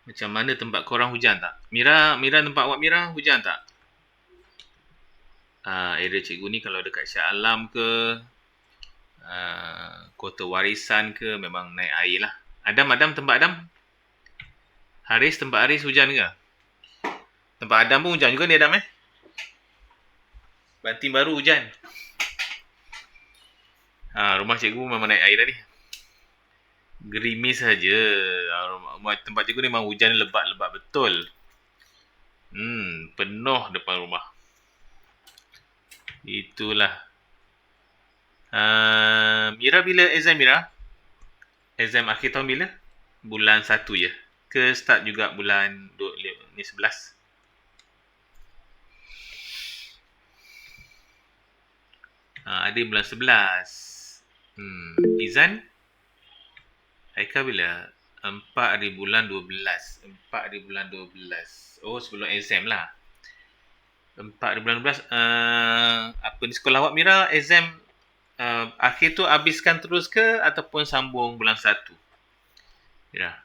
Macam mana tempat korang hujan tak? Mira tempat awak Mira hujan tak? Area cikgu ni kalau dekat Shah Alam ke, Kota Warisan ke, memang naik air lah. Adam tempat Adam? Haris tempat Haris hujan ke? Tempat Adam pun hujan juga ni Adam Banting baru hujan. Rumah cikgu memang naik air tadi. Gerimis saja. Tempat cikgu ni memang hujan lebat-lebat betul. Penuh depan rumah. Itulah. Mira bila exam Mira? Exam akhir tahun bila? Bulan 1 je? Ke start juga bulan ni 11? Ada bulan 11. Izan? Haikal bila? 4 hari bulan 12. 4 hari bulan 12. Oh, sebelum exam lah. 4 hari bulan 12. Apa di sekolah awak Mira? Exam akhir tu habiskan terus ke ataupun sambung bulan 1? Mira.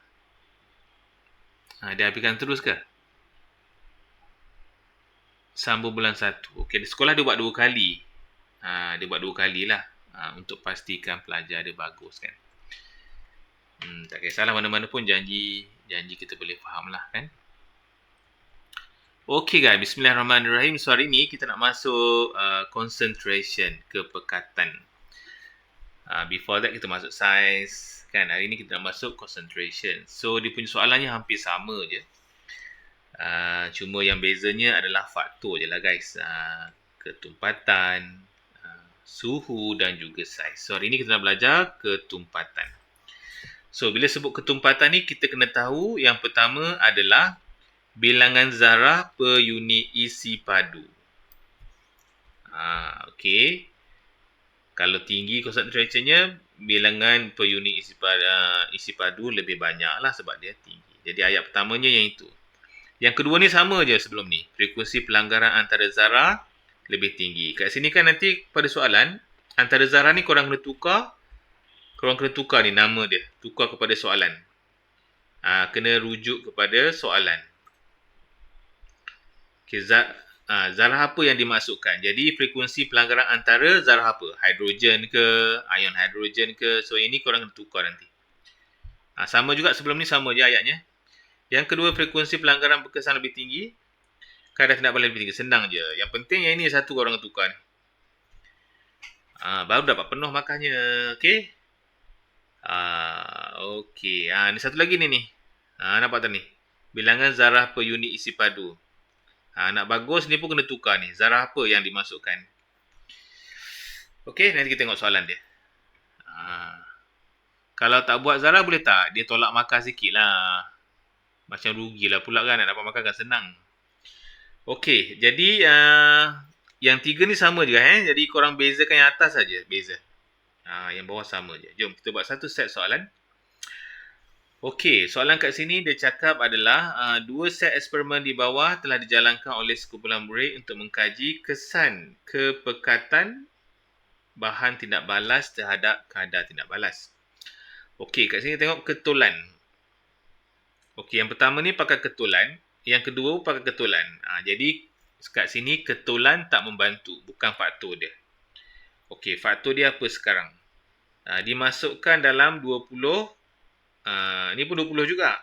Dia habiskan terus ke? Sambung bulan 1. Okey, di sekolah dia buat 2 kali. Dia buat 2 kali lah. Untuk pastikan pelajar dia bagus kan. Tak kisahlah mana-mana pun janji kita boleh faham lah kan. Okey guys, bismillahirrahmanirrahim. So hari ni kita nak masuk concentration, kepekatan. Before that kita masuk science kan. Hari ni kita nak masuk concentration. So dia punya soalannya hampir sama je. Cuma yang bezanya adalah faktor je lah guys. Ketumpatan, suhu dan juga saiz. So hari ni kita nak belajar ketumpatan. So bila sebut ketumpatan ni kita kena tahu yang pertama adalah bilangan zarah per unit isi padu. Okey. Kalau tinggi concentration-nya, bilangan per unit isi padu lebih banyak lah sebab dia tinggi. Jadi ayat pertamanya yang itu. Yang kedua ni sama je sebelum ni. Frekuensi pelanggaran antara zarah lebih tinggi. Kat sini kan nanti pada soalan, antara zarah ni korang kena tukar ni nama dia. Tukar kepada soalan. Kena rujuk kepada soalan. Okay, zarah apa yang dimasukkan? Jadi frekuensi pelanggaran antara zarah apa? Hidrogen ke, ion hidrogen ke. So ini korang kena tukar nanti. Sama juga sebelum ni, sama je ayatnya. Yang kedua, frekuensi pelanggaran berkesan lebih tinggi. Kadar tindak balas lebih tinggi. Senang je. Yang penting yang ini satu korang kena tukar ni. Baru dapat penuh makannya. Okay. Okay. Ni satu lagi ni. Nampak tak ni? Bilangan zarah per unit isi padu. Nak bagus ni pun kena tukar ni. Zarah apa yang dimasukkan. Okey, nanti kita tengok soalan dia. Kalau tak buat zarah boleh tak? Dia tolak makan sikit lah. Macam rugilah pula kan. Nak dapat makan kan senang. Okey, jadi yang tiga ni sama juga. Jadi korang bezakan yang atas saja. Beza. Yang bawah sama je. Jom kita buat satu set soalan. Okey, soalan kat sini dia cakap adalah 2 set eksperimen di bawah telah dijalankan oleh sekumpulan murid untuk mengkaji kesan kepekatan bahan tindak balas terhadap kadar tindak balas. Okey, kat sini tengok ketulan. Okey, yang pertama ni pakai ketulan, yang kedua pakai ketulan. Jadi kat sini ketulan tak membantu, bukan faktor dia. Okey, faktor dia apa sekarang? Dimasukkan dalam 20. Ni pun 20 juga.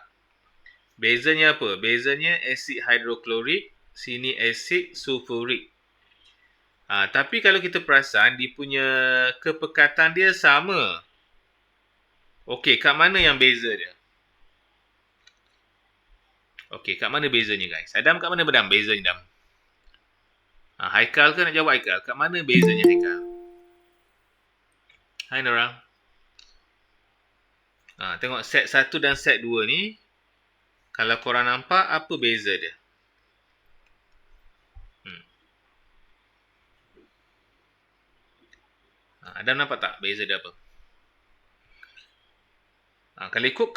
Bezanya apa? Bezanya asid hidroklorik, sini asid sulfurik. Tapi kalau kita perasan, dia punya kepekatan dia sama. Okey, kat mana yang beza dia? Okey, kat mana bezanya guys? Adam kat mana Adam? Bezanya Adam. Haikal ke nak jawab Haikal? Kat mana bezanya Haikal? Hai Nora. Tengok set 1 dan set 2 ni. Kalau korang nampak, apa beza dia? Adam nampak tak beza dia apa? Kalau ikut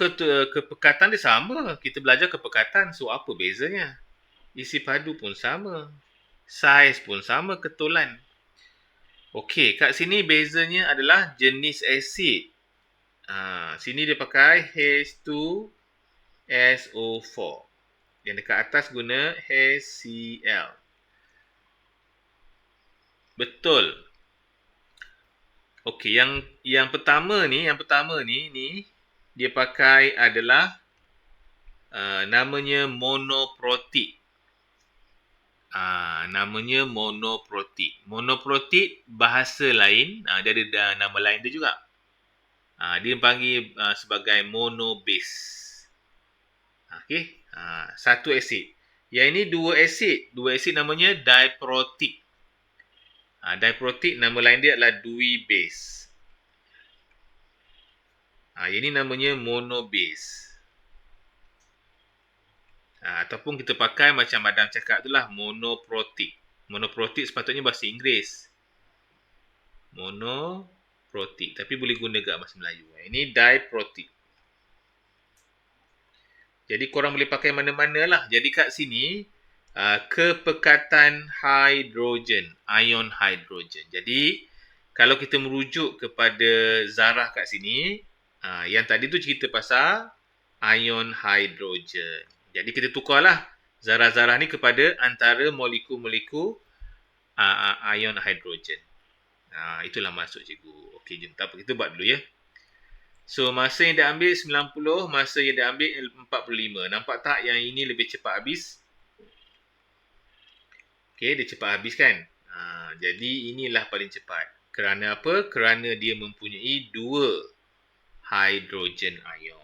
kepekatan dia sama. Kita belajar kepekatan. So, apa bezanya? Isi padu pun sama. Saiz pun sama, ketulan. Okey, kat sini bezanya adalah jenis asid. Sini dia pakai H2 SO4. Yang dekat atas guna HCl. Betul. Okey, yang pertama ni dia pakai adalah namanya monoprotik. Namanya monoprotik. Monoprotik bahasa lain, dia ada nama lain dia juga. Dia panggil sebagai monobase. Okey, satu asid. Yang ini dua asid. Dua asid namanya diprotik. Diprotik nama lain dia adalah diubase. Ini namanya monobase. Ataupun kita pakai macam Adam cakap itulah monoprotik. Monoprotik sepatutnya bahasa Inggeris. Monoprotik. Tapi boleh guna dekat bahasa Melayu. Ini diprotik. Jadi korang boleh pakai mana-mana lah. Jadi kat sini kepekatan hidrogen, ion hidrogen. Jadi kalau kita merujuk kepada zarah kat sini, yang tadi tu cerita pasal ion hidrogen. Jadi kita tukarlah zarah-zarah ni kepada antara molekul-molekul ion hidrogen. Itulah maksud cikgu. Okey, jom tak apa, kita buat dulu ya. So, masa yang dia ambil 90, masa yang dia ambil 45. Nampak tak yang ini lebih cepat habis? Okey, dia cepat habis kan? Jadi, inilah paling cepat. Kerana apa? Kerana dia mempunyai dua hidrogen ion.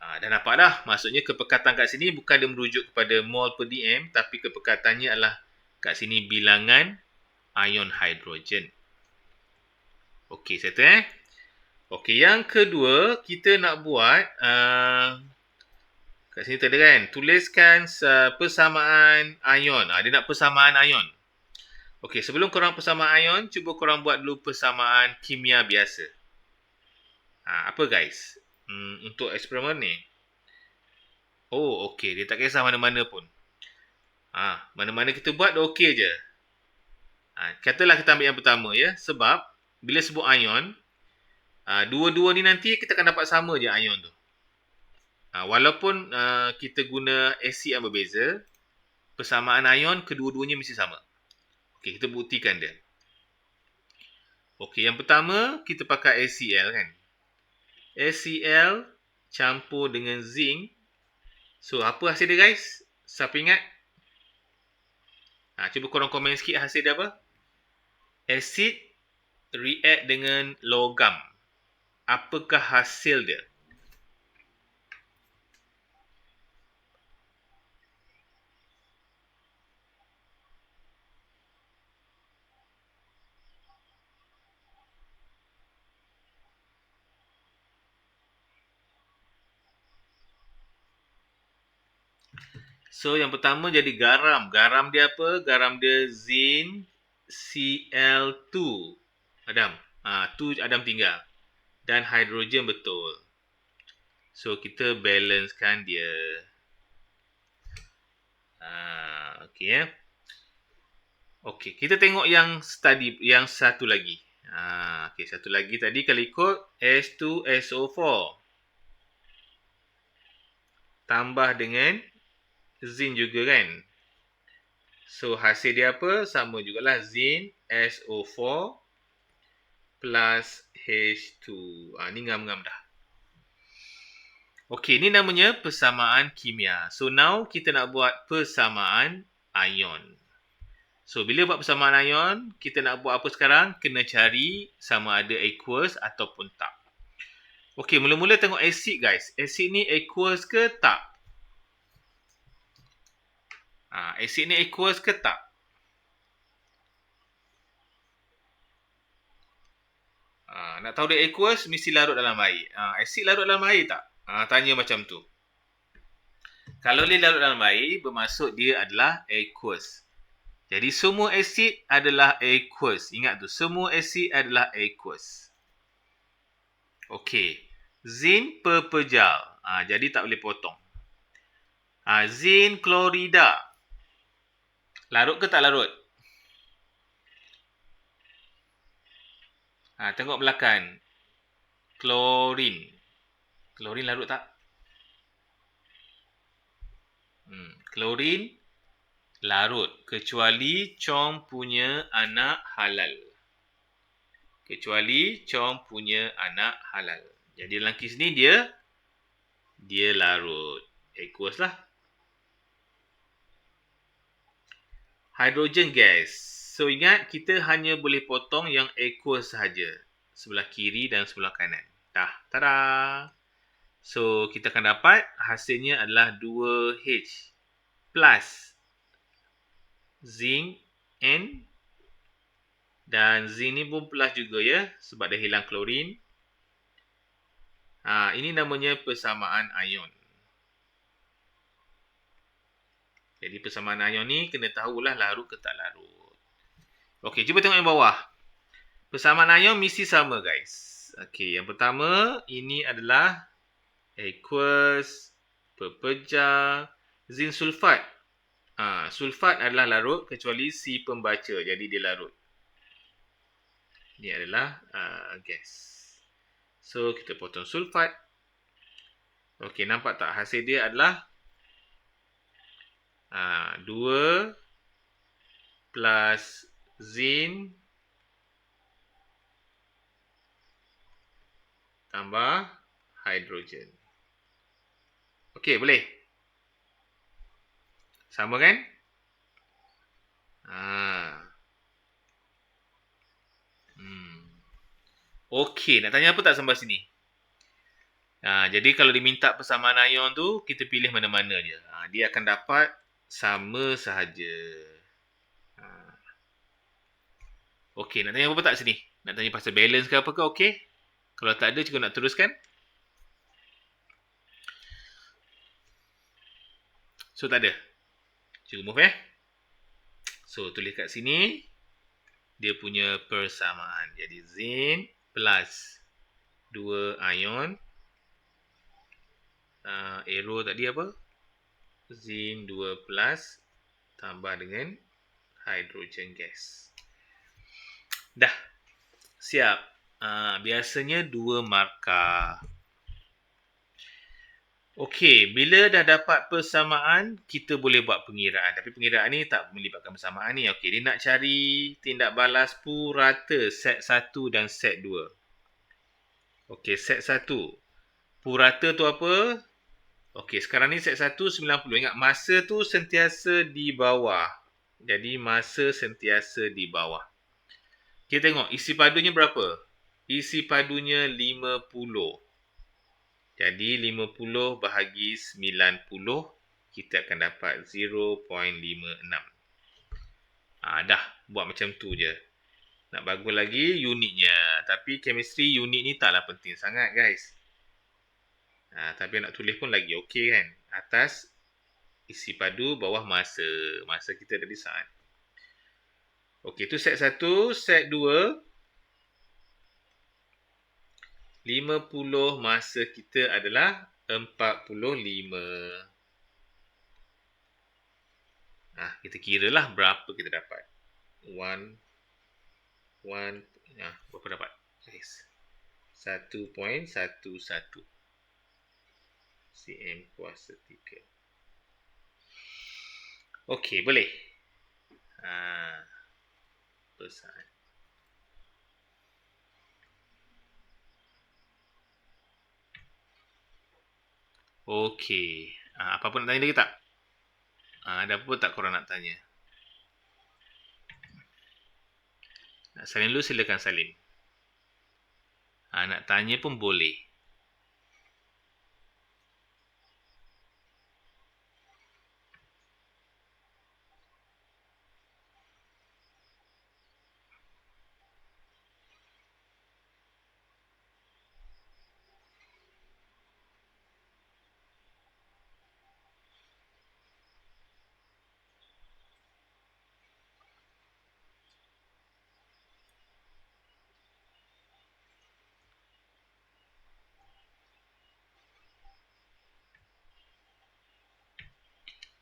Dah nampak dah? Maksudnya kepekatan kat sini bukan dia merujuk kepada mol per dm, tapi kepekatannya adalah kat sini bilangan ion hidrogen. Okey, settle Okey, yang kedua kita nak buat kat sini tak ada kan? Tuliskan persamaan ion. Dia nak persamaan ion. Okey, sebelum korang persamaan ion, cuba korang buat dulu persamaan kimia biasa. Apa guys? Untuk eksperimen ni. Oh, okey. Dia tak kisah mana-mana pun. Mana-mana kita buat, dah okey je. Katalah kita ambil yang pertama ya. Sebab, bila sebut ion, dua-dua ni nanti kita akan dapat sama je ion tu. Walaupun kita guna asid yang berbeza, persamaan ion kedua-duanya mesti sama. Okey, kita buktikan dia. Okey, yang pertama kita pakai HCl kan. HCl campur dengan zinc. So, apa hasil dia guys? Siapa ingat? Cuba korang komen sikit hasil dia apa? Asid react dengan logam. Apakah hasil dia? So, yang pertama jadi garam. Garam dia apa? Garam dia zinc Cl2. Adam. Tu Adam tinggal. Dan hidrogen betul. So, kita balancekan dia. Okey ya. Okey, kita tengok yang satu lagi. Okey, satu lagi tadi kalau ikut H2SO4. Tambah dengan zinc juga kan. So, hasil dia apa? Sama jugalah zinc SO4 plus H2. Ni ngam-ngam dah. Okey, ni namanya persamaan kimia. So, now kita nak buat persamaan ion. So, bila buat persamaan ion, kita nak buat apa sekarang? Kena cari sama ada aqueous ataupun tak. Okey, mula-mula tengok asid guys. Asid ni aqueous ke tak? Asid ni aqueous ke tak? Nak tahu dia aqueous, mesti larut dalam air. Asid larut dalam air tak? Tanya macam tu. Kalau dia larut dalam air, bermaksud dia adalah aqueous. Jadi, semua asid adalah aqueous. Ingat tu, semua asid adalah aqueous. Okey. Zinc per jal. Jadi, tak boleh potong. Zinc klorida. Larut ke tak larut? Tengok belakang. Klorin. Klorin larut tak? Klorin larut kecuali Chong punya anak halal. Kecuali Chong punya anak halal. Jadi dalam kes ni dia larut. Aqueous lah. Hydrogen gas. So ingat kita hanya boleh potong yang aqueous sahaja. Sebelah kiri dan sebelah kanan. Dah. Tada. So kita akan dapat hasilnya adalah 2H plus zinc N. Dan zinc ni pun plus juga ya. Sebab dah hilang klorin. Ini namanya persamaan ion. Jadi persamaan ion ni kena tahulah larut ke tak larut. Okey, cuba tengok yang bawah. Persamaan ion mesti sama guys. Okey, yang pertama ini adalah aqueous pepejah zinc sulfat. Sulfat adalah larut kecuali si pembaca. Jadi dia larut. Ini adalah gas. So kita potong sulfat. Okey, nampak tak hasil dia adalah 2 plus zinc tambah hidrogen. Okey, boleh? Sama kan? Okey, nak tanya apa tak sampai sini? Jadi kalau diminta persamaan ion tu, kita pilih mana-mana je. Dia akan dapat sama sahaja. Okey, nak tanya apa tak sini? Nak tanya pasal balance ke apa ke? Okey. Kalau tak ada, cikgu nak teruskan. So, tak ada. Cikgu move So, tulis kat sini. Dia punya persamaan. Jadi, zinc plus 2 ion. Arrow tadi apa? Zinc 2 plus tambah dengan hydrogen gas. Dah. Siap. Biasanya 2 markah. Okey, bila dah dapat persamaan, kita boleh buat pengiraan. Tapi pengiraan ni tak melibatkan persamaan ni. Okey, dia nak cari tindak balas purata set 1 dan set 2. Okey, set 1. Purata tu apa? Okey, sekarang ni set 1 90. Ingat, masa tu sentiasa di bawah. Jadi, masa sentiasa di bawah. Kita tengok, isi padunya berapa? Isi padunya 50. Jadi, 50 bahagi 90, kita akan dapat 0.56. Dah, buat macam tu je. Nak bagus lagi unitnya. Tapi, chemistry unit ni taklah penting sangat, guys. Tapi nak tulis pun lagi okey kan. Atas isi padu, bawah masa. Masa kita dah decide. Okey, tu set 1. Set 2. 50 masa kita adalah 45. Kita kiralah berapa kita dapat. 1. Berapa dapat? 1.11 cm kuasa 3. Okey, boleh. Besar. Okey. Apa-apa nak tanya lagi tak? Ada apa tak korang nak tanya? Nak salin dulu, silakan salin. Nak tanya pun boleh.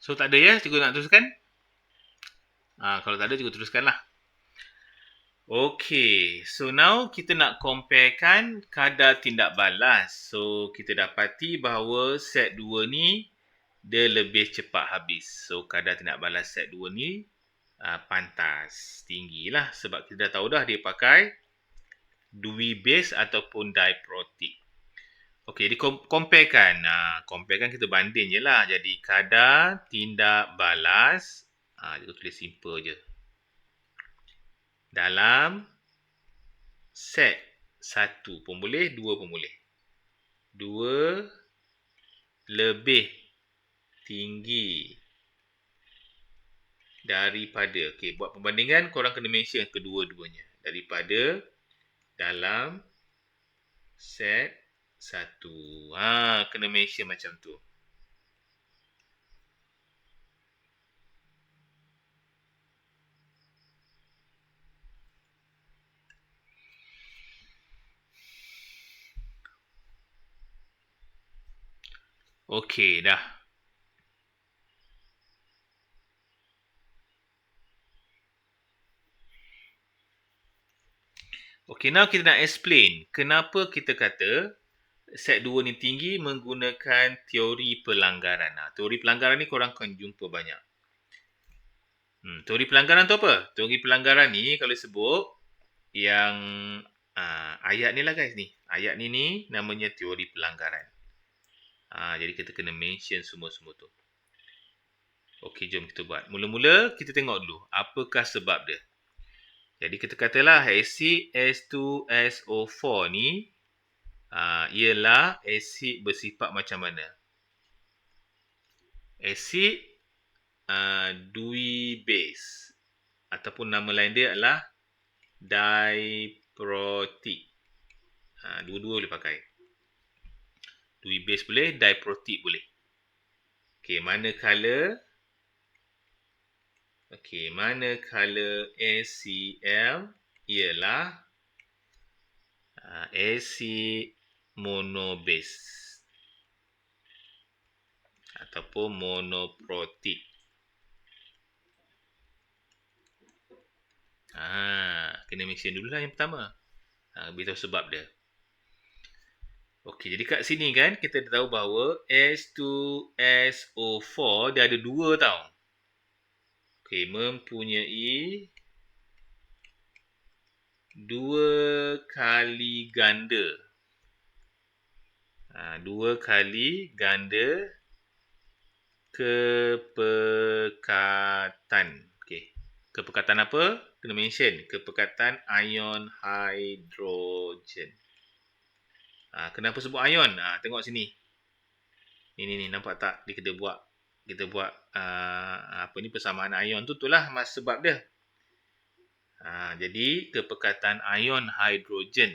So, tak ada ya? Cikgu nak teruskan? Kalau tak ada, cikgu teruskanlah. Okey. So, now kita nak comparekan kadar tindak balas. So, kita dapati bahawa set 2 ni dia lebih cepat habis. So, kadar tindak balas set 2 ni pantas, tinggi lah. Sebab kita dah tahu dah dia pakai Dewey base ataupun diprotic. Okey, jadi comparekan. Comparekan kita banding je lah. Jadi kadar tindak balas, kita tulis simple je. Dalam set 1 pun boleh, 2 pun boleh. 2 lebih tinggi daripada, okey, buat perbandingan, korang kena mention kedua-duanya. Daripada dalam set 1. Kena mention macam tu. Okey, dah. Okey, now kita nak explain kenapa kita kata set 2 ni tinggi menggunakan teori pelanggaran. Teori pelanggaran ni korang akan jumpa banyak. Teori pelanggaran tu apa? Teori pelanggaran ni kalau sebut yang ayat ni lah guys ni. Ayat ni namanya teori pelanggaran. Jadi kita kena mention semua-semua tu. Okey, jom kita buat. Mula-mula kita tengok dulu apakah sebab dia. Jadi kita katalah asid S2SO4 ni ialah asid bersifat macam mana? Asid Dewey base ataupun nama lain dia adalah diprotic. Dua-dua boleh pakai. Dewey base boleh, diprotic boleh. Okey, manakala ACl ialah asid monobase ataupun monoprotic. Kena mention dulu lah yang pertama. Beritahu sebab dia. Okey, jadi kat sini kan kita dah tahu bahawa S2SO4 dia ada dua tau. Okey, mempunyai dua kali ganda. Dua kali ganda kepekatan. Okey. Kepekatan apa? Kena mention. Kepekatan ion hidrogen. Kenapa sebut ion? Tengok sini. Ini nampak tak? Kita buat persamaan ion tu, itulah sebab dia. Jadi kepekatan ion hidrogen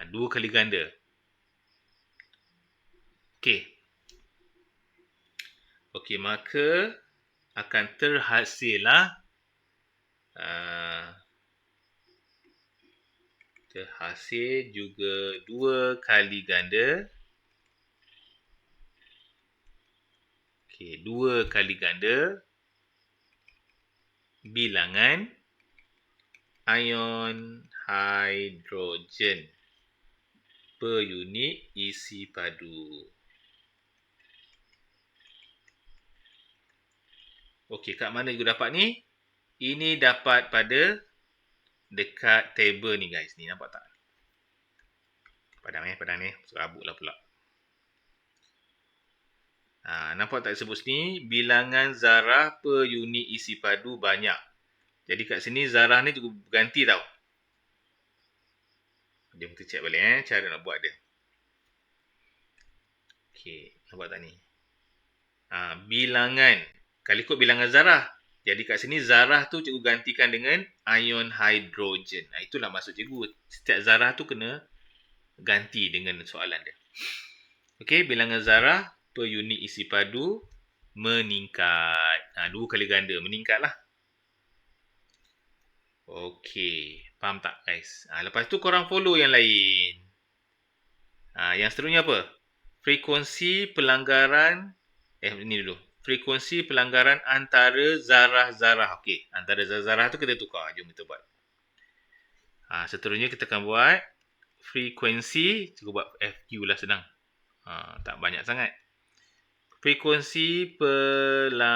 dua kali ganda. Okey, maka akan terhasillah terhasil juga dua kali ganda. Dua kali ganda bilangan ion hidrogen per unit isi padu. Okey, kat mana juga dapat ni? Ini dapat pada dekat table ni guys. Ni nampak tak? Padang ni. Serabut lah pula. Nampak tak sebut sini? Bilangan zarah per unit isi padu banyak. Jadi kat sini zarah ni juga berganti tau. Jom kita check balik cara nak buat dia. Okey, nampak tak ni? Bilangan. Kalau ikut bilangan zarah. Jadi kat sini zarah tu cikgu gantikan dengan ion hidrogen. Itulah maksud cikgu. Setiap zarah tu kena ganti dengan soalan dia. Okey, bilangan zarah per unit isi padu meningkat. Dua kali ganda meningkat lah. Okey, faham tak guys? Lepas tu korang follow yang lain. Yang seterusnya apa? Frekuensi pelanggaran ni dulu. Frekuensi pelanggaran antara zarah-zarah. Okey, antara zarah-zarah tu kita tukar. Jom kita buat. Seterusnya kita akan buat frekuensi. Cuba buat FQ lah, senang. Tak banyak sangat. Frekuensi pelanggaran.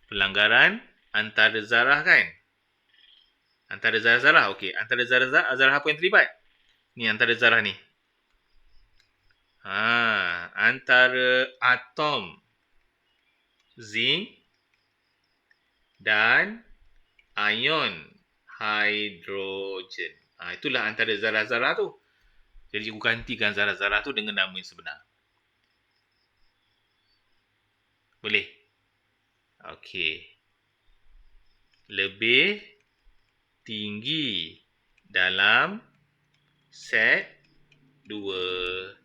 Pelanggaran antara zarah kan? Antara zarah-zarah. Okey, antara zarah apa yang terlibat? Ni antara zarah ni. Antara atom zinc dan ion hidrogen. Itulah antara zarah-zarah tu. Jadi cikgu gantikan zarah-zarah tu dengan nama yang sebenar. Boleh? Okey. Lebih tinggi dalam set 2.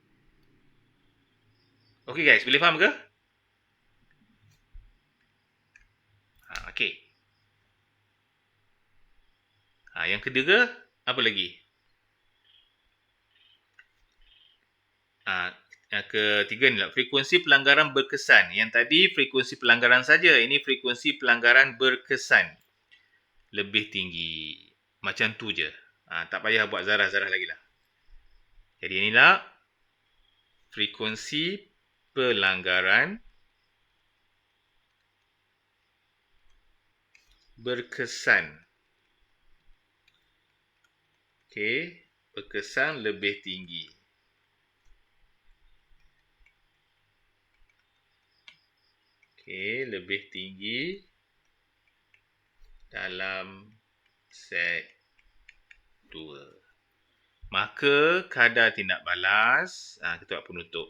Okey guys, boleh faham ke? Okey. Yang ketiga, apa lagi? Yang ketiga ni lah, frekuensi pelanggaran berkesan. Yang tadi frekuensi pelanggaran saja, ini frekuensi pelanggaran berkesan. Lebih tinggi. Macam tu je. Tak payah buat zarah-zarah lagi lah. Jadi inilah frekuensi pelanggaran berkesan. Okey, berkesan lebih tinggi. Okey, lebih tinggi dalam set 2. Maka kadar tindak balas, kita buat penutup.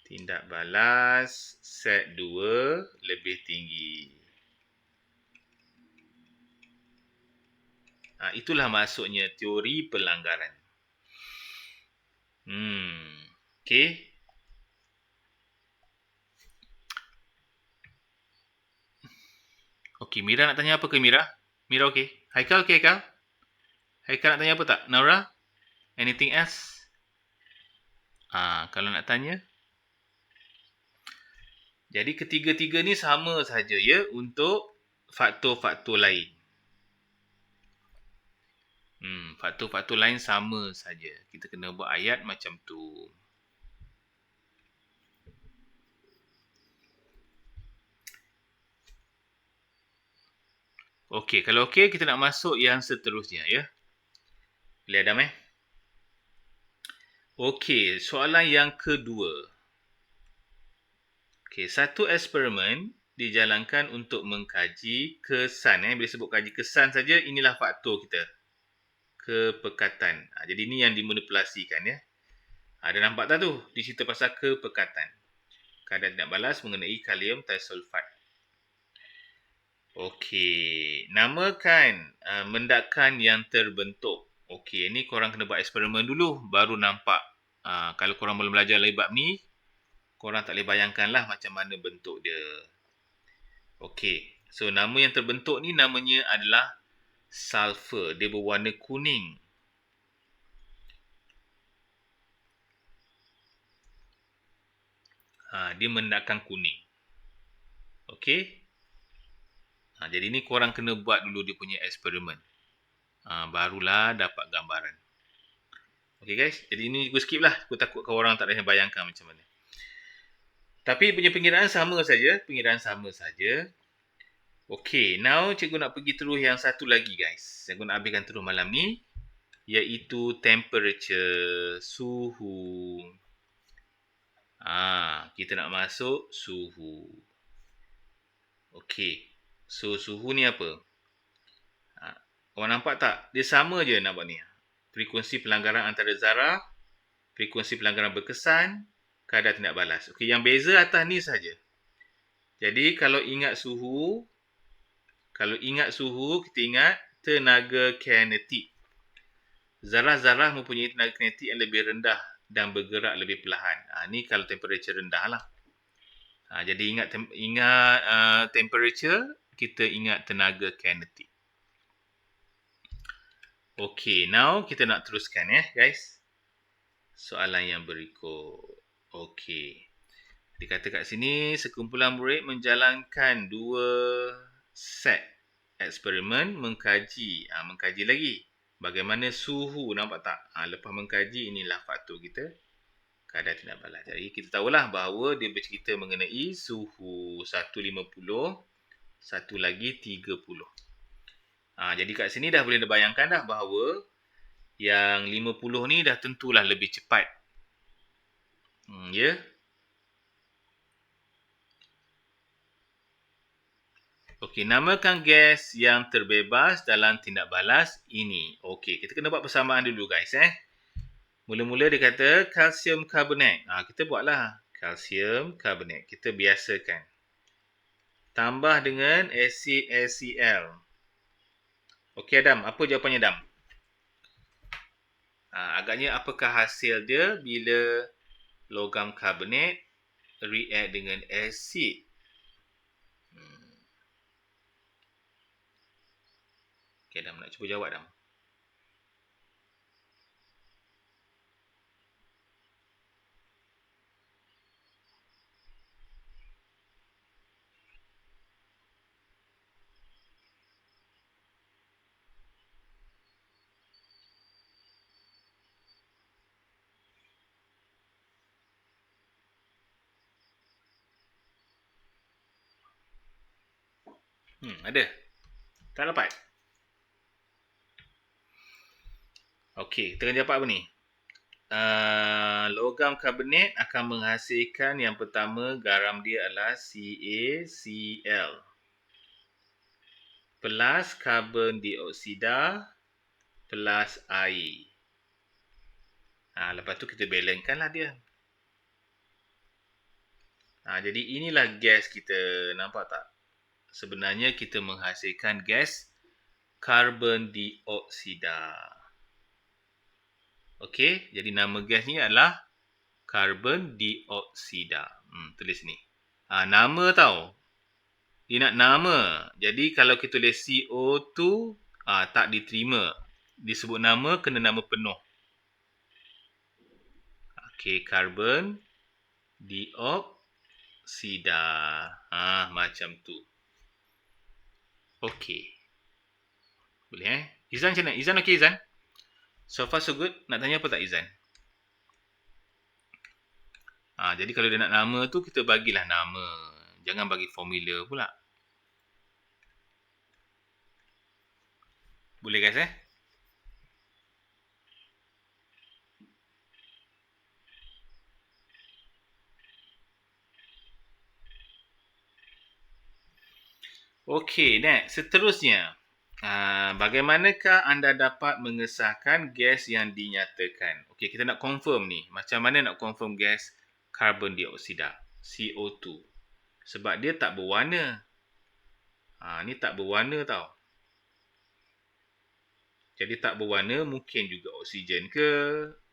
Tindak balas set 2 lebih tinggi. Itulah maksudnya teori pelanggaran. Okey. Okey, Mira nak tanya apa ke Mira? Mira okey? Haikal okey Haikal? Haikal nak tanya apa tak? Naura? Anything else? Kalau nak tanya. Jadi ketiga-tiga ni sama saja ya untuk faktor-faktor lain. Faktor-faktor lain sama saja. Kita kena buat ayat macam tu. Okey, kalau okey kita nak masuk yang seterusnya ya. Boleh Adam Okey, soalan yang kedua. Okey, satu eksperimen dijalankan untuk mengkaji kesan. Bila sebut kaji kesan saja, inilah faktor kita. Kepekatan. Jadi ini yang dimanipulasikan ya. Ada nampak tak tu? Di cerita pasal kepekatan. Kadar tindak balas mengenai kalium thiosulfat. Okey, namakan mendakan yang terbentuk. Okey, ini korang kena buat eksperimen dulu baru nampak. Kalau korang belum belajar lagi bab ni, korang tak boleh bayangkanlah macam mana bentuk dia. Okey, so nama yang terbentuk ni namanya adalah sulfur. Dia berwarna kuning. Dia mendakan kuning. Okey. Jadi ni korang kena buat dulu dia punya eksperimen. Barulah dapat gambaran. Okey guys, jadi ini aku skip lah. Aku takut orang tak boleh bayangkan macam mana. Tapi punya pengiraan sama saja. Okey, now cikgu nak pergi terus yang satu lagi guys. Cikgu nak habiskan terus malam ni. Iaitu temperature, suhu. Kita nak masuk suhu. Okey, so suhu ni apa? Orang nampak tak? Dia sama je nampak ni. Frekuensi pelanggaran antara zarah, frekuensi pelanggaran berkesan, kadar tindak balas. Okey, yang beza atas ni saja. Jadi kalau ingat suhu, kita ingat tenaga kinetik. Zarah-zarah mempunyai tenaga kinetik yang lebih rendah dan bergerak lebih perlahan. Ni kalau temperature rendah lah. Jadi ingat temperature, kita ingat tenaga kinetik. Okey, now kita nak teruskan guys. Soalan yang berikut. Okey. Dikata kat sini, sekumpulan murid menjalankan 2 set eksperimen mengkaji lagi bagaimana suhu, nampak tak? Lepas mengkaji, inilah faktor kita. kadar tindak balas. Jadi kita tahulah bahawa dia bercerita mengenai suhu 150, satu lagi 30. Jadi kat sini dah boleh bayangkan dah bahawa yang 50 ni dah tentulah lebih cepat. Ya. Okey, namakan gas yang terbebas dalam tindak balas ini. Okey, kita kena buat persamaan dulu guys. Mula-mula dia kata kalsium karbonat. Kita buatlah kalsium karbonat. Kita biasakan. Tambah dengan asid HCl. Okey Adam, apa jawapannya Adam? Agaknya apakah hasil dia bila logam karbonat react dengan asid? Okey Adam, nak cuba jawab Adam. Ada? Tak dapat? Okey, kita akan jawab apa ni? Logam karbonat akan menghasilkan yang pertama garam dia adalah CaCl plus karbon dioksida plus air. Lepas tu kita balancekanlah dia. Jadi inilah gas kita. Nampak tak? Sebenarnya kita menghasilkan gas karbon dioksida. Okey, jadi nama gas ni adalah karbon dioksida. Tulis ni. Nama tau. Dia nak nama. Jadi kalau kita tulis CO2, tak diterima. Disebut nama, kena nama penuh. Okey, karbon dioksida. Macam tu. Okey. Boleh Izan macam mana? Izan okey Izan? So far so good. Nak tanya apa tak Izan? Jadi kalau dia nak nama tu, kita bagilah nama. Jangan bagi formula pula. Boleh guys Okey, next. Seterusnya. Bagaimanakah anda dapat mengesahkan gas yang dinyatakan? Okey, kita nak confirm ni. Macam mana nak confirm gas karbon dioksida, CO2? Sebab dia tak berwarna. Ni tak berwarna tau. Jadi tak berwarna mungkin juga oksigen ke,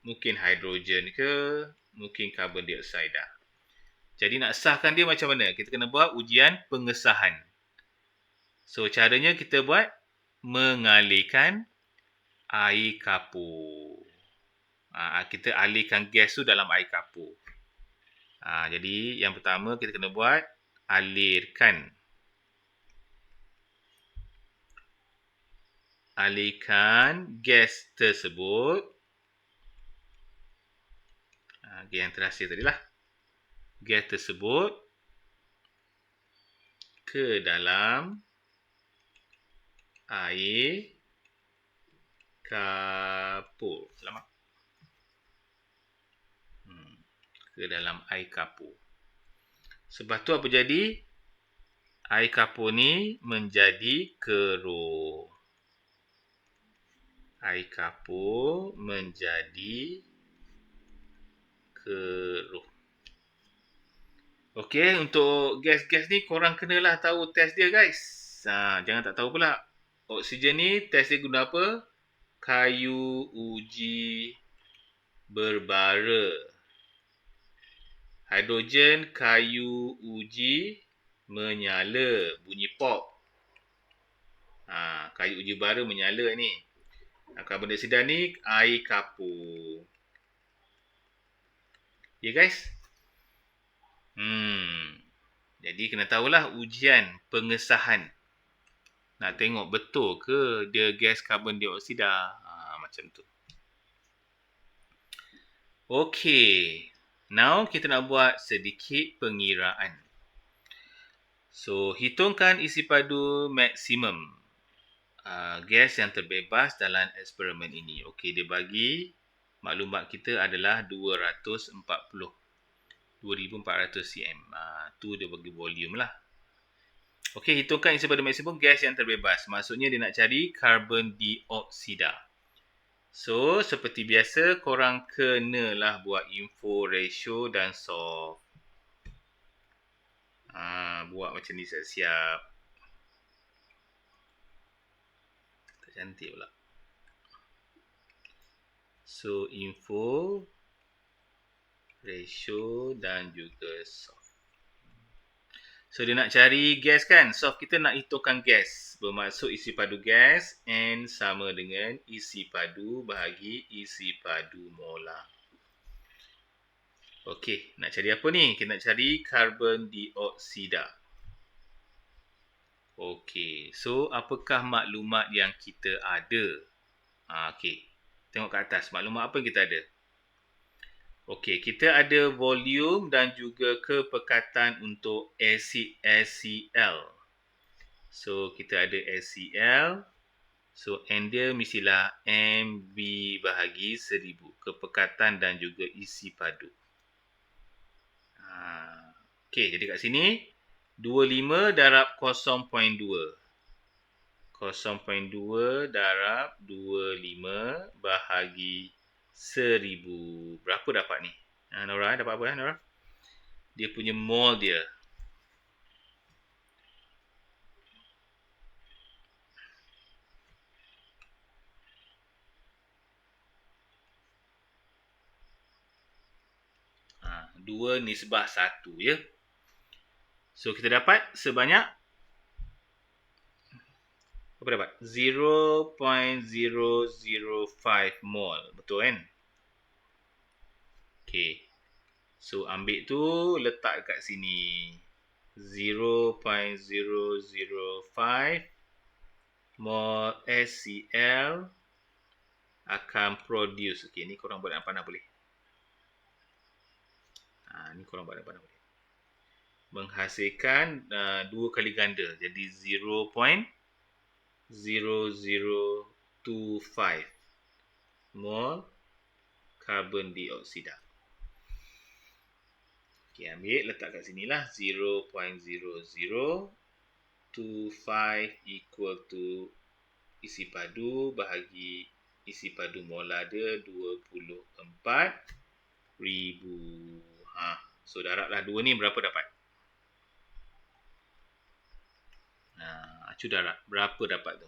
mungkin hidrogen ke, mungkin karbon dioksida. Jadi nak sahkan dia macam mana? Kita kena buat ujian pengesahan. So caranya kita buat mengalirkan air kapur. Kita alirkan gas tu dalam air kapur. Jadi yang pertama kita kena buat alirkan gas tersebut. Yang terakhir tadilah. Gas tersebut ke dalam air kapur. Lama. Ke dalam air kapur. Sebab tu apa jadi? Air kapur ni menjadi keruh. Air kapur menjadi keruh. Okey, untuk gas-gas ni korang kenalah tahu test dia guys. Jangan tak tahu pula. Oksigen ni test dia guna apa? Kayu uji berbara. Hidrogen kayu uji menyala. Bunyi pop. Kayu uji bara menyala ni. Karbon dioksida ni air kapur. Ya guys? Jadi kena tahulah ujian pengesahan. Nak tengok betul ke dia gas karbon dioksida. Macam tu. Okey. Now, kita nak buat sedikit pengiraan. So, hitungkan isi padu maksimum gas yang terbebas dalam eksperimen ini. Okey, dia bagi maklumat kita adalah 240. 2400 cm. Tu dia bagi volume lah. Okey, hitungkan isi padu maksimum gas yang terbebas. Maksudnya dia nak cari karbon dioksida. So, seperti biasa, korang kenalah buat info, ratio dan solve. Buat macam ni siap-siap. Tak cantik pula. So, info, ratio dan juga solve. So, dia nak cari gas kan? Solve kita nak hitungkan gas. Bermaksud isi padu gas N sama dengan isi padu bahagi isi padu molar. Okey, nak cari apa ni? Kita nak cari karbon dioksida. Okey, so apakah maklumat yang kita ada? Okey, tengok kat atas. Maklumat apa yang kita ada? Okey, kita ada volume dan juga kepekatan untuk asid HCl. So, kita ada HCl. So, N dia mestilah MV bahagi 1000. Kepekatan dan juga isi padu. Okey, jadi kat sini 25 darab 0.2. 0.2 darab 25 bahagi 1000. Berapa dapat ni? Nora, dapat apa Nora? Dia punya mol dia. Dua nisbah 1 ya. So kita dapat sebanyak apa dapat? 0.005 mol. Betul kan? Okey. So ambil tu letak kat sini. 0.005 mol HCl akan produce. Okey, ni korang buat apa nak boleh. Ni korang buat apa nak boleh. Menghasilkan 2 kali ganda. Jadi 0.0025 mol karbon dioksida. Okey, ambil letak kat sinilah 0.0025 equal to isi padu bahagi isi padu molar dia 24,000. So darablah 2 ni berapa dapat? Acu darab. Berapa dapat tu?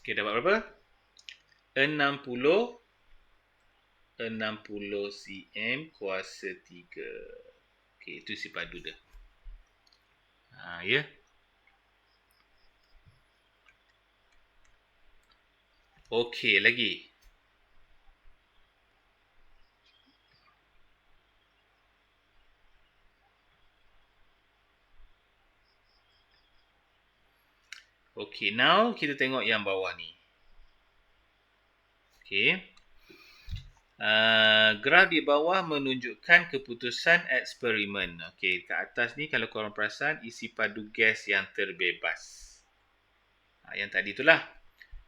Okey, dapat berapa? 60 cm kuasa 3. Okey, itu isi padu dia. Ya. Okey, lagi. Okey, now kita tengok yang bawah ni. Okey. Graf di bawah menunjukkan keputusan eksperimen. Okey, kat atas ni kalau korang perasan isi padu gas yang terbebas. Yang tadi itulah.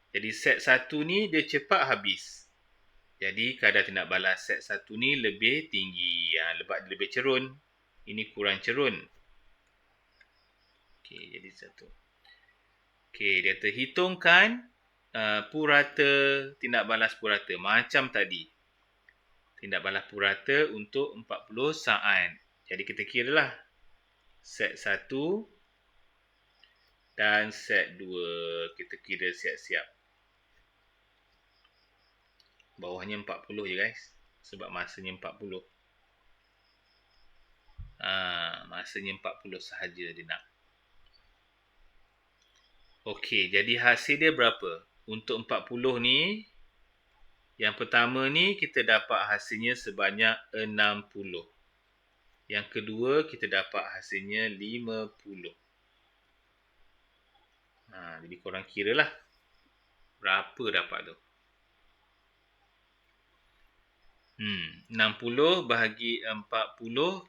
Jadi set 1 ni dia cepat habis. Jadi kadar tindak balas set 1 ni lebih tinggi. Lebih cerun. Ini kurang cerun. Okey, jadi satu. Okey, dia terhitungkan purata, tindak balas purata. Macam tadi. Tindak balas purata untuk 40 saat. Jadi kita kira lah. Set 1 Dan set 2 kita kira siap-siap. Bawahnya 40 je guys. Sebab masanya 40. Masanya 40 sahaja dia nak. Okey, jadi hasil dia berapa? Untuk 40 ni, yang pertama ni kita dapat hasilnya sebanyak 60. Yang kedua kita dapat hasilnya 50. Jadi korang kira lah. Berapa dapat tu? 60 bahagi 40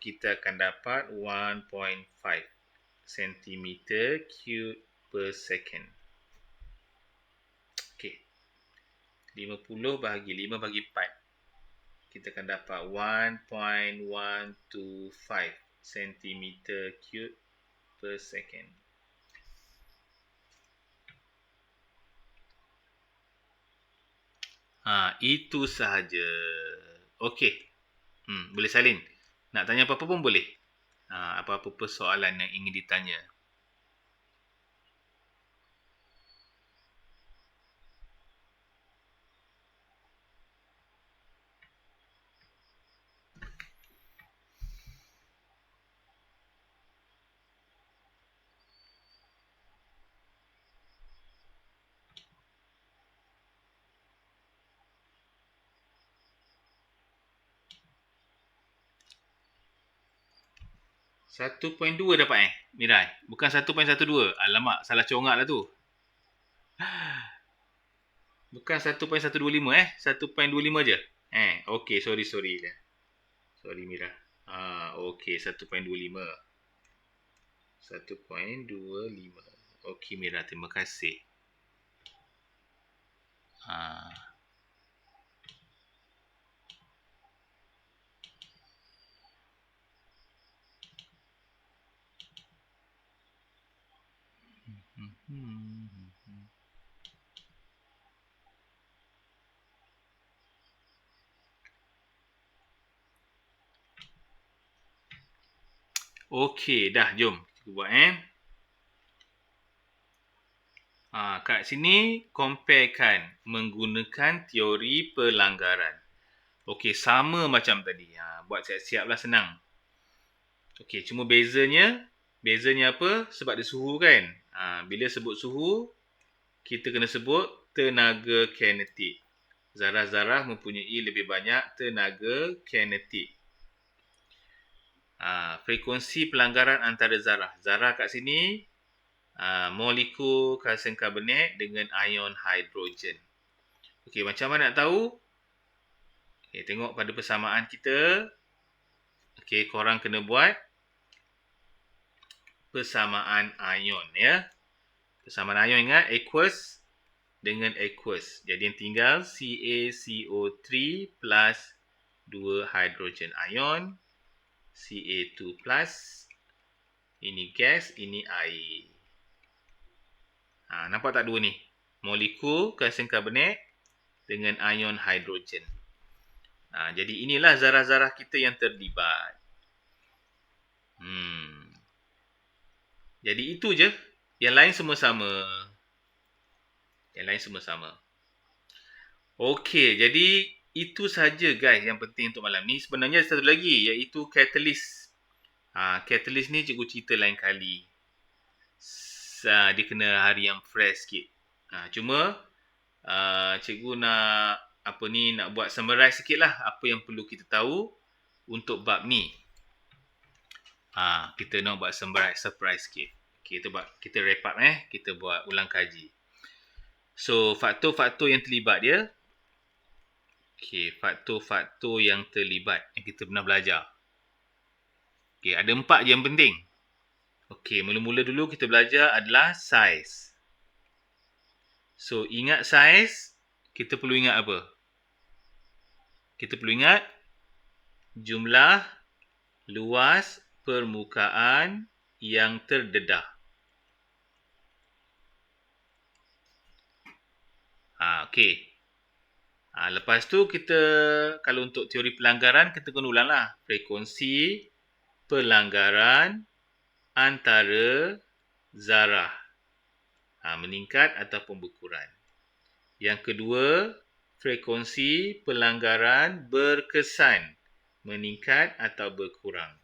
kita akan dapat 1.5 cm cube per second. Okey. 50 bahagi 5 bahagi 4. Kita akan dapat 1.125 cm cube per second. Itu sahaja. Okey. Boleh salin. Nak tanya apa-apa pun boleh. Apa-apa persoalan yang ingin ditanya. Satu 1.2 dapat Mirai? Bukan 1.12. Alamak, salah congak lah tu. Bukan 1.125 1.25 je. Okey, sorry. Sorry Mira. Okey, 1.25. 1.25. Okey Mira, terima kasih. Okey, dah jom kita buat kat sini comparekan menggunakan teori pelanggaran. Okey, sama macam tadi. Buat siap-siap lah, senang. Okey, cuma bezanya apa? Sebab dia suhu kan. Bila sebut suhu, kita kena sebut tenaga kinetik. Zarah-zarah mempunyai lebih banyak tenaga kinetik. Frekuensi pelanggaran antara zarah. Zarah kat sini molekul kalsium karbonat dengan ion hidrogen. Okey, macam mana nak tahu? Okey, tengok pada persamaan kita. Okey, korang kena buat persamaan ion ya. Persamaan ion ingat aqueous dengan aqueous. Jadi yang tinggal CaCO3 plus 2 hidrogen ion. Ca2 plus. Ini gas, ini air. Nampak tak dua ni? Molekul kalsium karbonat dengan ion hidrogen. Jadi inilah zarah-zarah kita yang terlibat. Jadi itu je. Yang lain semua sama. Okey, jadi itu saja guys yang penting untuk malam ni. Sebenarnya satu lagi iaitu catalyst. Catalyst ni cikgu cerita lain kali. Dia kena hari yang fresh sikit. Cuma cikgu nak buat summarize sikit lah apa yang perlu kita tahu untuk bab ni. Kita nak buat surprise sikit. Okay, kita wrap up kita buat ulang kaji. So, faktor-faktor yang terlibat dia. Okay, faktor-faktor yang terlibat yang kita pernah belajar. Okay, ada 4 je yang penting. Okay, mula-mula dulu kita belajar adalah size. So, ingat size, kita perlu ingat apa? Kita perlu ingat jumlah luas permukaan yang terdedah. Okey. Lepas tu kita, kalau untuk teori pelanggaran, kita kena ulang lah. Frekuensi pelanggaran antara zarah. Meningkat ataupun berkurang. Yang kedua, frekuensi pelanggaran berkesan meningkat atau berkurang.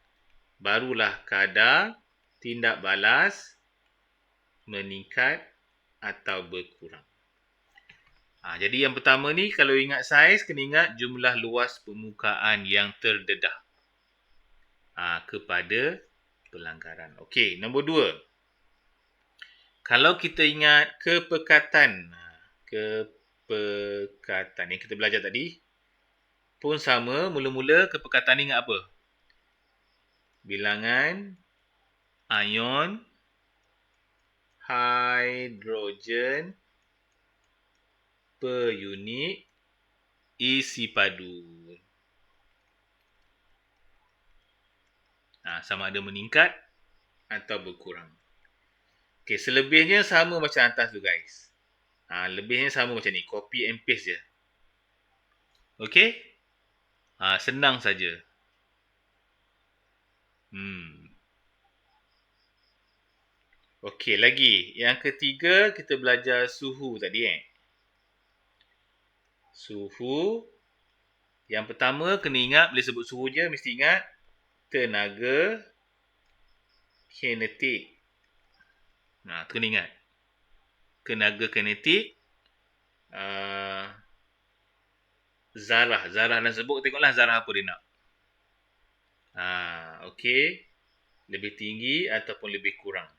Barulah kadar tindak balas meningkat atau berkurang. Jadi yang pertama ni, kalau ingat saiz, kena ingat jumlah luas permukaan yang terdedah kepada pelanggaran. Okey, nombor 2. Kalau kita ingat kepekatan yang kita belajar tadi pun sama. Mula-mula kepekatan ni ingat apa? Bilangan ion hidrogen per unit isi padu. Sama ada meningkat atau berkurang. Okey, selebihnya sama macam atas tu guys. Lebihnya sama macam ni. Copy and paste je. Okey? Senang saja. Okey, lagi. Yang ketiga, kita belajar suhu tadi. Suhu. Yang pertama, kena ingat, bila sebut suhu je, mesti ingat tenaga kinetik. Tu kena ingat. Tenaga kinetik. Zarah. Zarah dan sebut, tengoklah zarah apa dia nak. Okey. Lebih tinggi ataupun lebih kurang.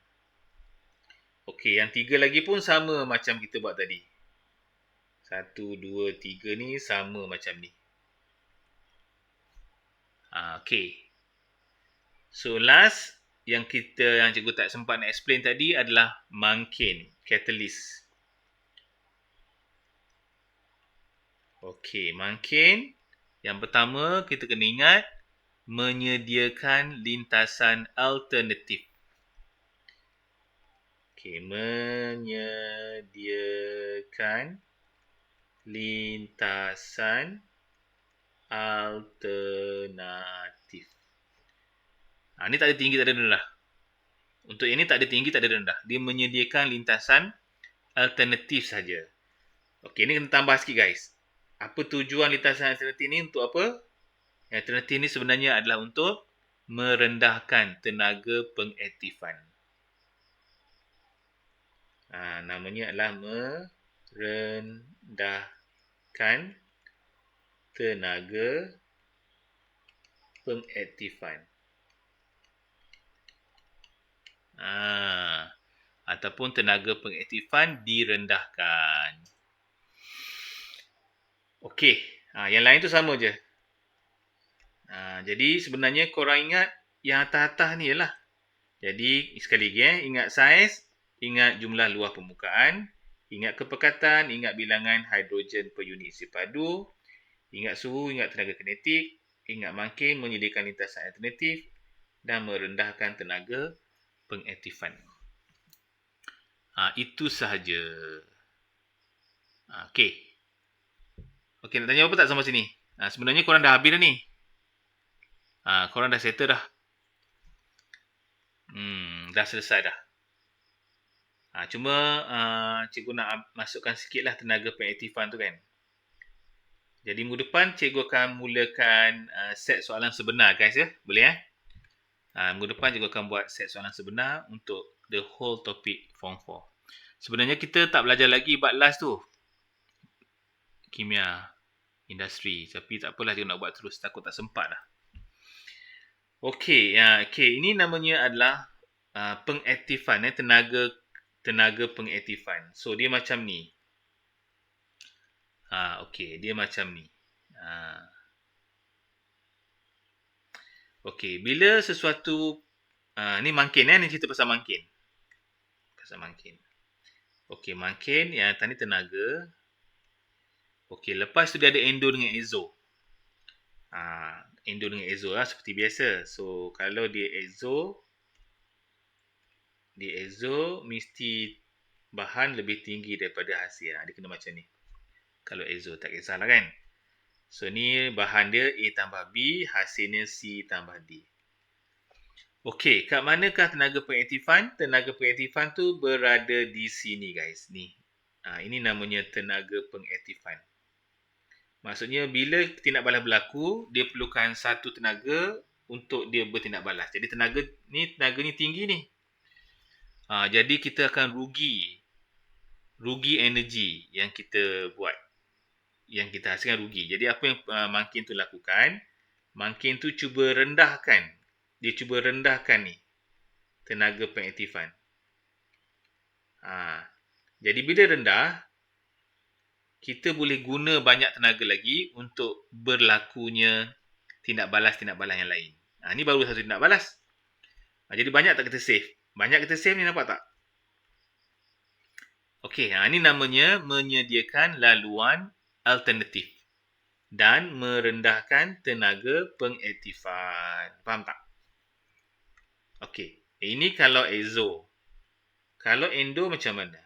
Okey, yang tiga lagi pun sama macam kita buat tadi. 1, 2, 3 ni sama macam ni. Okey. So last yang cikgu tak sempat nak explain tadi adalah mangkin, catalyst. Okey, mangkin. Yang pertama kita kena ingat menyediakan lintasan alternatif. Okey, menyediakan lintasan alternatif. Ni tak ada tinggi, tak ada rendah. Untuk ini tak ada tinggi, tak ada rendah. Dia menyediakan lintasan alternatif saja. Okey, ni kena tambah sikit guys. Apa tujuan lintasan alternatif ni? Untuk apa? Alternatif ni sebenarnya adalah untuk merendahkan tenaga pengaktifan. Namanya adalah merendahkan tenaga pengaktifan. Ataupun tenaga pengaktifan direndahkan. Okey, yang lain tu sama je. Jadi sebenarnya korang ingat yang atas-atas ni lah. Jadi sekali lagi ingat saiz, ingat jumlah luas permukaan, ingat kepekatan, ingat bilangan hidrogen per unit isi padu, ingat suhu, ingat tenaga kinetik, ingat mangkin, menyediakan lintasan alternatif dan merendahkan tenaga pengaktifan. Itu sahaja. Okey. Okey, nak tanya apa tak sampai sini? Sebenarnya korang dah habis dah ni. Korang dah settle dah. Dah selesai dah. Cuma cikgu nak masukkan sikit lah tenaga pengaktifan tu kan. Jadi minggu depan cikgu akan mulakan set soalan sebenar guys ya. Boleh minggu depan cikgu akan buat set soalan sebenar untuk the whole topic form 4. Sebenarnya kita tak belajar lagi bab last tu. Kimia, industri. Tapi tak apalah, cikgu nak buat terus. Takut tak sempat dah. Okey, ini namanya adalah pengaktifan, tenaga pengaktifan. So dia macam ni. Okey, dia macam ni. Okey, bila sesuatu ni mangkin ni cerita pasal mangkin. Okey, mangkin yang tadi tenaga. Okey, lepas tu dia ada endo dengan exo. Endo dengan exo lah seperti biasa. So kalau dia exo mesti bahan lebih tinggi daripada hasil. Dia kena macam ni. Kalau exo tak kisahlah kan. So ni bahan dia A tambah B, hasilnya C tambah D. Okey, kat manakah tenaga pengaktifan? Tenaga pengaktifan tu berada di sini guys. Ni. Ini namanya tenaga pengaktifan. Maksudnya bila tindak balas berlaku, dia perlukan satu tenaga untuk dia bertindak balas. Jadi tenaga ni tinggi ni. Jadi kita akan rugi energi yang kita buat. Yang kita hasilkan rugi. Jadi apa yang Mungkin tu lakukan, Mungkin tu cuba rendahkan. Dia cuba rendahkan ni tenaga pengaktifan. Jadi bila rendah, kita boleh guna banyak tenaga lagi untuk berlakunya tindak balas yang lain. Ni baru satu tindak balas. Jadi banyak tak kita save? Banyak kita save ni, nampak tak? Okey, ni namanya menyediakan laluan alternatif dan merendahkan tenaga pengaktifan. Faham tak? Okey, ini kalau exo. Kalau endo macam mana?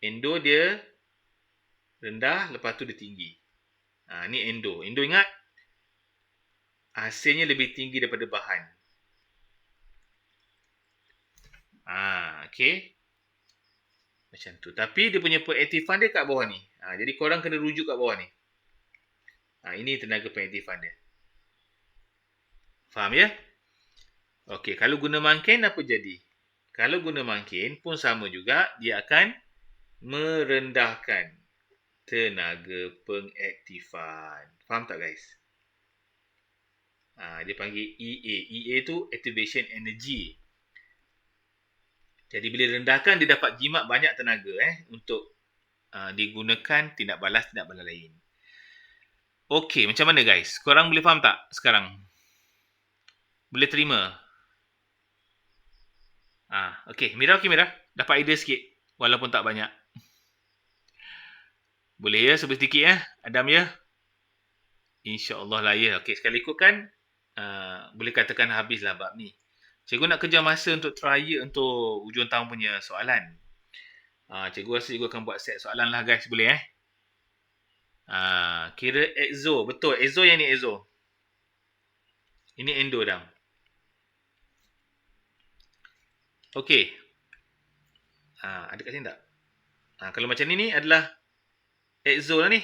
Endo dia rendah, lepas tu dia tinggi. Ni endo. Endo ingat, hasilnya lebih tinggi daripada bahan. Okey. Macam tu. Tapi dia punya pengaktifan dia kat bawah ni. Jadi korang kena rujuk kat bawah ni. Ini tenaga pengaktifan dia. Faham ya? Okey, kalau guna mangkin apa jadi? Kalau guna mangkin pun sama juga, dia akan merendahkan tenaga pengaktifan. Faham tak guys? Dia panggil EA. EA tu activation energy. Jadi bila rendahkan, dia dapat jimat banyak tenaga untuk digunakan tindak balas lain. Okey, macam mana guys? Korang boleh faham tak sekarang? Boleh terima? Okey, Mira okey Mira? Dapat idea sikit walaupun tak banyak. Boleh ya, sedikit ya? Adam ya? InsyaAllah lah ya. Okey, sekali ikutkan, boleh katakan habislah bab ni. Cikgu nak kejar masa untuk trial untuk hujung tahun punya soalan. Cikgu rasa cikgu akan buat set soalan lah guys, boleh kira exo, betul. Exo yang ni exo. Ini endo dah. Okey. Ada kat sini tak? Kalau macam ni adalah exo lah ni.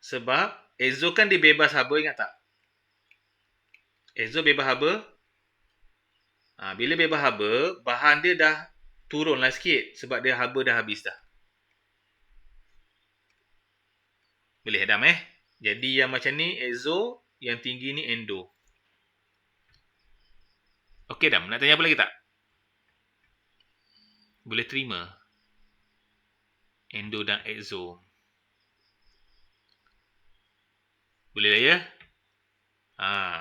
Sebab exo kan dia bebas haba, ingat tak? Exo bebas haba. Bila bebas haba, bahan dia dah turun lah sikit sebab dia haba dah habis dah. Boleh Adam Jadi yang macam ni exo, yang tinggi ni endo. Okey Adam, nak tanya apa lagi tak? Boleh terima endo dan exo. Boleh lah ya?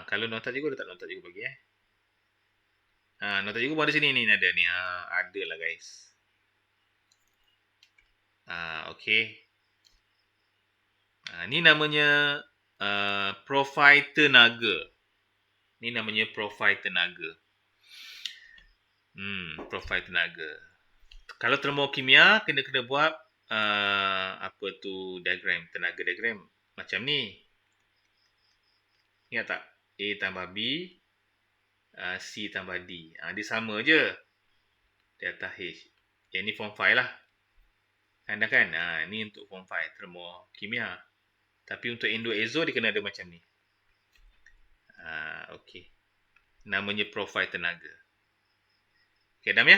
Kalau nota cikgu ada tak nota cikgu bagi nota cikgu pun ada sini ni, ada ni. Ada lah guys. Okey. Ni namanya profil tenaga. Ni namanya profil tenaga. Profil tenaga. Kalau termokimia kena buat apa tu diagram, tenaga diagram macam ni. Ingat tak? A tambah B, C tambah D. Dia sama je. Delta H. Yang ni form 5 lah. Anda kan? Ni untuk form 5 termokimia. Tapi untuk endo-exo dia kena ada macam ni. Okey. Namanya profil tenaga. Okey, Adam ya?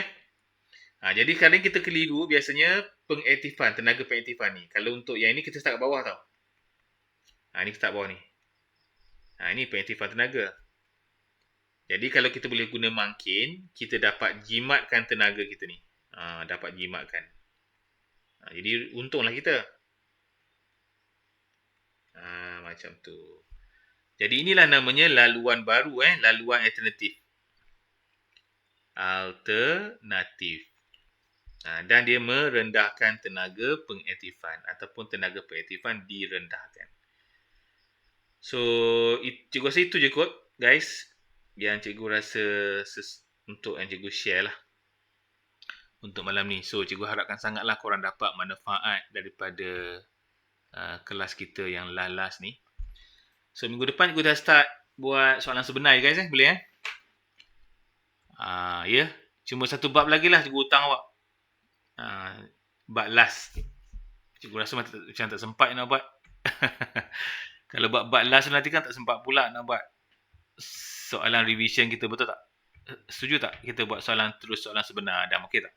Jadi kadang kita keliru biasanya pengaktifan, tenaga pengaktifan ni. Kalau untuk yang ini kita start kat bawah tau. Ni kita start bawah ni. Ini pengaktifan tenaga. Jadi kalau kita boleh guna mangkin, kita dapat jimatkan tenaga kita ni. Dapat jimatkan. Jadi untunglah kita. Macam tu. Jadi inilah namanya laluan baru laluan alternatif. Dan dia merendahkan tenaga pengaktifan ataupun tenaga pengaktifan direndahkan. So, cikgu rasa itu je kot guys yang cikgu rasa untuk yang cikgu share lah untuk malam ni. So, cikgu harapkan sangatlah korang dapat manfaat daripada kelas kita yang last ni. So, minggu depan cikgu dah start buat soalan sebenar guys boleh Ya. Cuma satu bab lagi lah cikgu hutang awak. Bab last. Cikgu rasa macam tak sempat nak buat. Kalau bab last nanti kan tak sempat pula nak buat soalan revision kita, betul tak? Setuju tak kita buat soalan terus soalan sebenar, Adam? Okey tak?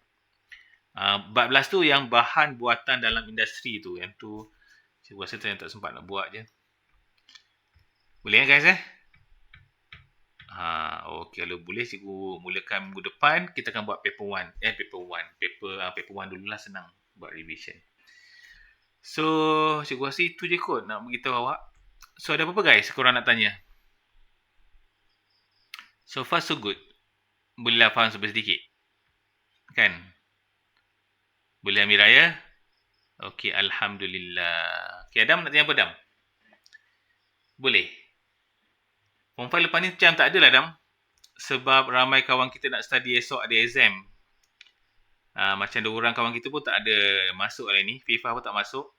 Bab last tu yang bahan buatan dalam industri tu. Yang tu cikgu rasa tu yang tak sempat nak buat je. Boleh guys okey, kalau boleh cikgu mulakan minggu depan kita akan buat paper 1 dululah, senang buat revision. So cikgu rasa itu je kot nak beritahu awak. So ada apa-apa guys korang nak tanya? So far so good. Bolehlah faham sedikit kan? Boleh Amira ya? Okey, alhamdulillah. Okey, Adam nak tanya apa Adam? Boleh. Form 5 lepas ni macam tak adalah Adam. Sebab ramai kawan kita nak study esok ada exam. Macam 2 orang kawan kita pun tak ada masuk hari ni. FIFA pun tak masuk.